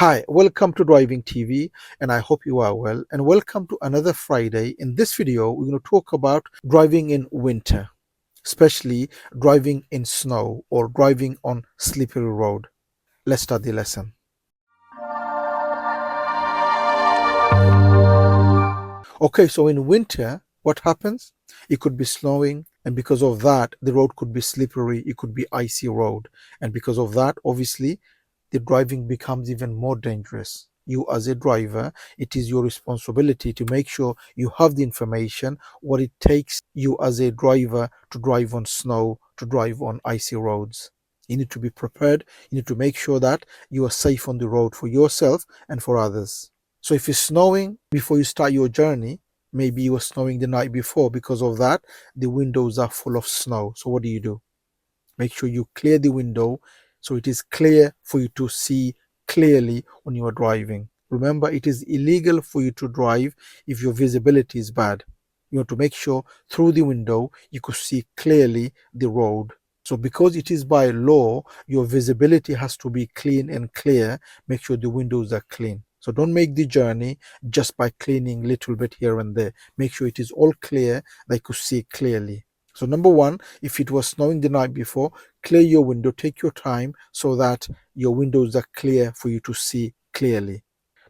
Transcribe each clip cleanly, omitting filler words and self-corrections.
Hi, welcome to Driving TV, and I hope you are well. And welcome to another Friday. In this video, we're going to talk about driving in winter, especially driving in snow or driving on slippery road. Let's start the lesson. Okay, so in winter, what happens? It could be snowing, and because of that, the road could be slippery. It could be icy road, and because of that, obviously, the driving becomes even more dangerous. You as a driver, it is your responsibility to make sure you have the information, what it takes you as a driver to drive on snow, to drive on icy roads. You need to be prepared. You need to make sure that you are safe on the road for yourself and for others. So if it's snowing before you start your journey, maybe it was snowing the night before. Because of that, the windows are full of snow. So what do? Make sure you clear the window so it is clear for you to see clearly when you are driving. Remember, it is illegal for you to drive if your visibility is bad. You have to make sure through the window you could see clearly the road. So because it is by law, your visibility has to be clean and clear. Make sure the windows are clean. So don't make the journey just by cleaning a little bit here and there. Make sure it is all clear, that you could see clearly. So number one, if it was snowing the night before, clear your window, take your time so that your windows are clear for you to see clearly.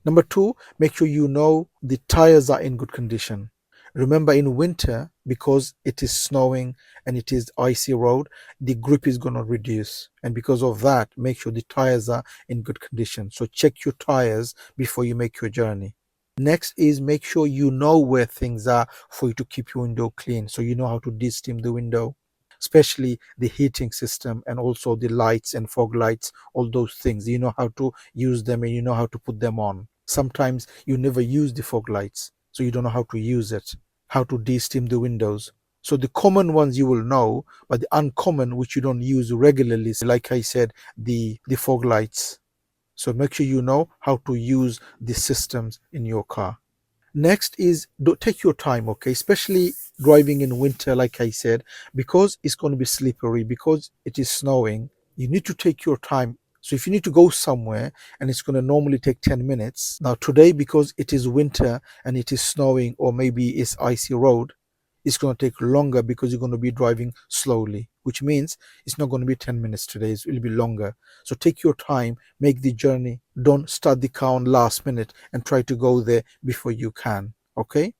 Number two, make sure you know the tires are in good condition. Remember, in winter, because it is snowing and it is icy road, the grip is going to reduce. And because of that, make sure the tires are in good condition. So check your tires before you make your journey. Next is make sure you know where things are for you to keep your window clean. So you know how to de-steam the window, especially the heating system and also the lights and fog lights, all those things. You know how to use them and you know how to put them on. Sometimes you never use the fog lights, so you don't know how to use it, how to de-steam the windows. So the common ones you will know, but the uncommon, which you don't use regularly, like I said, the fog lights. So make sure you know how to use the systems in your car. Next is take your time, okay? Especially driving in winter, like I said, because it's going to be slippery, because it is snowing, you need to take your time. So if you need to go somewhere and it's going to normally take 10 minutes, now today, because it is winter and it is snowing or maybe it's icy road, it's going to take longer because you're going to be driving slowly, which means it's not going to be 10 minutes today, it will be longer. So take your time, make the journey. Don't start the car on last minute and try to go there before you can. Okay,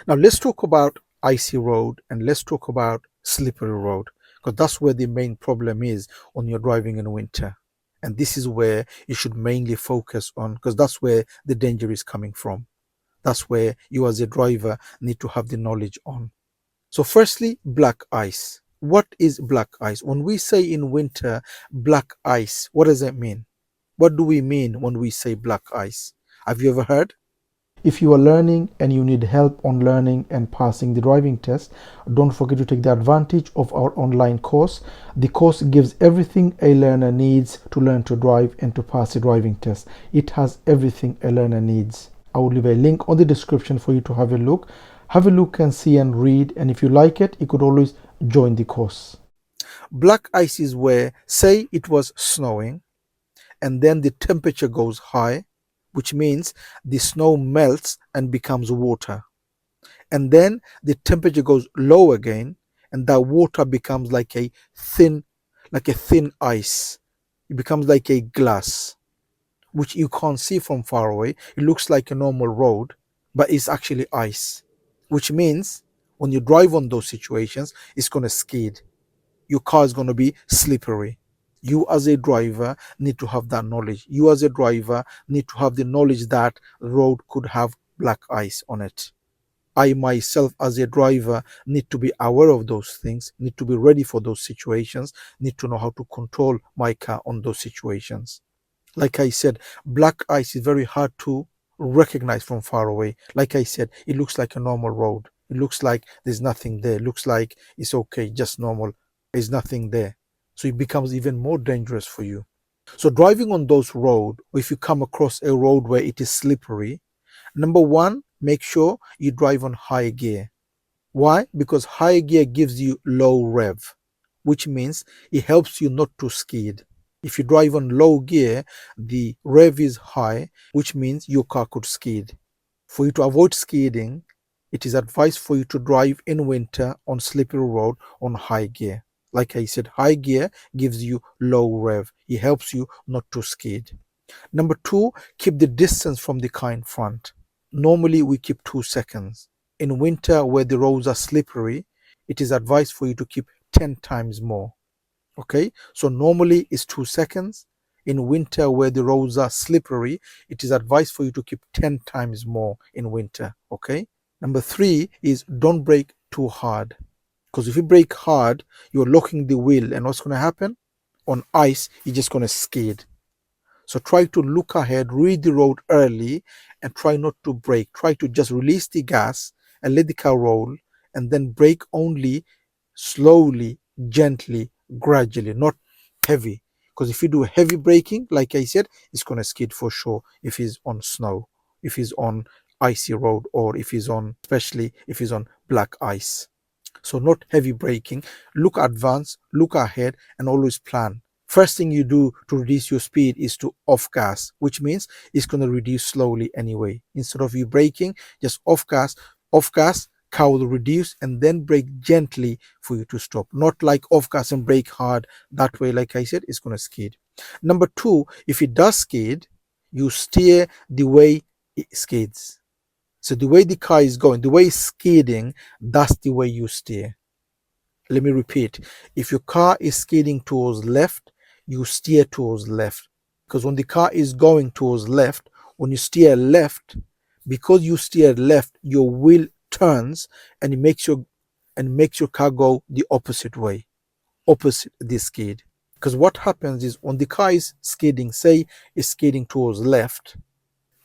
now let's talk about icy road and let's talk about slippery road, because that's where the main problem is when you're driving in winter. And this is where you should mainly focus on, because that's where the danger is coming from. That's where you as a driver need to have the knowledge on. So firstly, black ice. What is black ice? When we say in winter black ice, what does that mean? What do we mean when we say black ice? Have you ever heard? If you are learning and you need help on learning and passing the driving test, don't forget to take the advantage of our online course. The course gives everything a learner needs to learn to drive and to pass the driving test. It has everything a learner needs. I will leave a link on the description for you to have a look. Have a look and see and read, and if you like it, you could always join the course. Black ice is where, say it was snowing, and then the temperature goes high, which means the snow melts and becomes water. And then the temperature goes low again, and that water becomes like a thin ice. It becomes like a glass, which you can't see from far away. It looks like a normal road, but it's actually ice, which means when you drive on those situations, it's going to skid. Your car is going to be slippery. You as a driver need to have that knowledge. You as a driver need to have the knowledge that the road could have black ice on it. I myself as a driver need to be aware of those things, need to be ready for those situations, need to know how to control my car on those situations. Like I said, black ice is very hard to recognize from far away. Like I said, it looks like a normal road. It looks like there's nothing there. It looks like it's okay, just normal. There's nothing there. So it becomes even more dangerous for you. So driving on those roads, or if you come across a road where it is slippery, number one, make sure you drive on high gear. Why? Because high gear gives you low rev, which means it helps you not to skid. If you drive on low gear, the rev is high, which means your car could skid. For you to avoid skidding, it is advised for you to drive in winter on slippery road on high gear. Like I said, high gear gives you low rev. It helps you not to skid. Number two, keep the distance from the car in front. Normally we keep 2 seconds. In winter where the roads are slippery, it is advised for you to keep 10 times more. Okay, so normally it's 2 seconds. In winter where the roads are slippery, it is advised for you to keep 10 times more in winter. Okay, number three is don't brake too hard, because if you brake hard, you're locking the wheel, and what's going to happen on ice, you're just going to skid. So try to look ahead, read the road early, and try not to brake. Try to just release the gas and let the car roll, and then brake only slowly, gently, gradually, not heavy. Because if you do heavy braking, like I said, it's going to skid for sure if it's on snow, if it's on icy road, or if it's on, especially if it's on black ice. So not heavy braking. Look advance, look ahead, and always plan. First thing you do to reduce your speed is to off gas, which means it's going to reduce slowly anyway. Instead of you braking, just off gas, car will reduce, and then brake gently for you to stop. Not like off gas and brake hard. That way, like I said, it's going to skid. Number two, if it does skid, you steer the way it skids. So the way the car is going, the way it's skidding, that's the way you steer. Let me repeat. If your car is skidding towards left, you steer towards left. Because when the car is going towards left, when you steer left, because you steer left, your wheel turns and it makes your car go the opposite way, opposite the skid. Because what happens is when the car is skidding, say it's skidding towards left,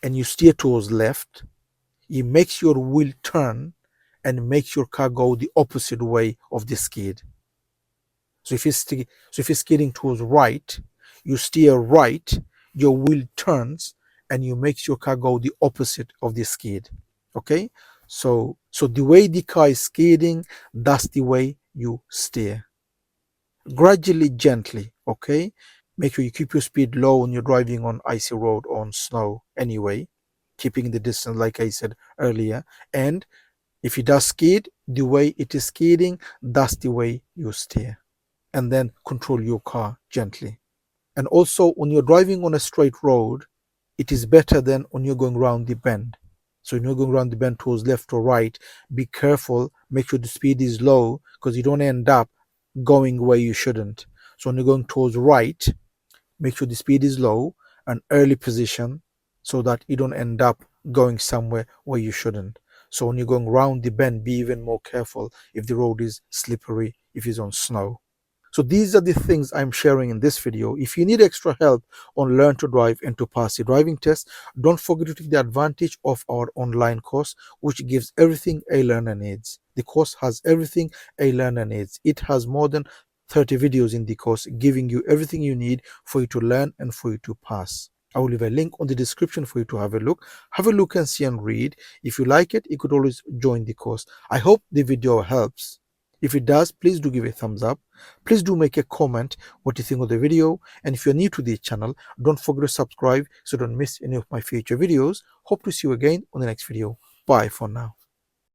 and you steer towards left, it makes your wheel turn and makes your car go the opposite way of the skid. So if you're skidding towards right, you steer right, your wheel turns, and you make your car go the opposite of the skid. Okay, so the way the car is skidding, that's the way you steer. Gradually, gently. Okay, make sure you keep your speed low when you're driving on icy road or on snow anyway, keeping the distance like I said earlier. And if it does skid, the way it is skidding, that's the way you steer. And then control your car gently. And also when you're driving on a straight road, it is better than when you're going around the bend. So when you're going around the bend towards left or right, be careful, make sure the speed is low, because you don't end up going where you shouldn't. So when you're going towards right, make sure the speed is low and early position, so that you don't end up going somewhere where you shouldn't. So when you're going around the bend, be even more careful if the road is slippery, if it's on snow. So these are the things I'm sharing in this video. If you need extra help on learn to drive and to pass the driving test, don't forget to take the advantage of our online course, which gives everything a learner needs. The course has everything a learner needs. It has more than 30 videos in the course, giving you everything you need for you to learn and for you to pass. I will leave a link on the description for you to have a look. Have a look and see and read. If you like it, you could always join the course. I hope the video helps. If it does, please do give a thumbs up. Please do make a comment what you think of the video. And if you're new to the channel, don't forget to subscribe so don't miss any of my future videos. Hope to see you again on the next video. Bye for now.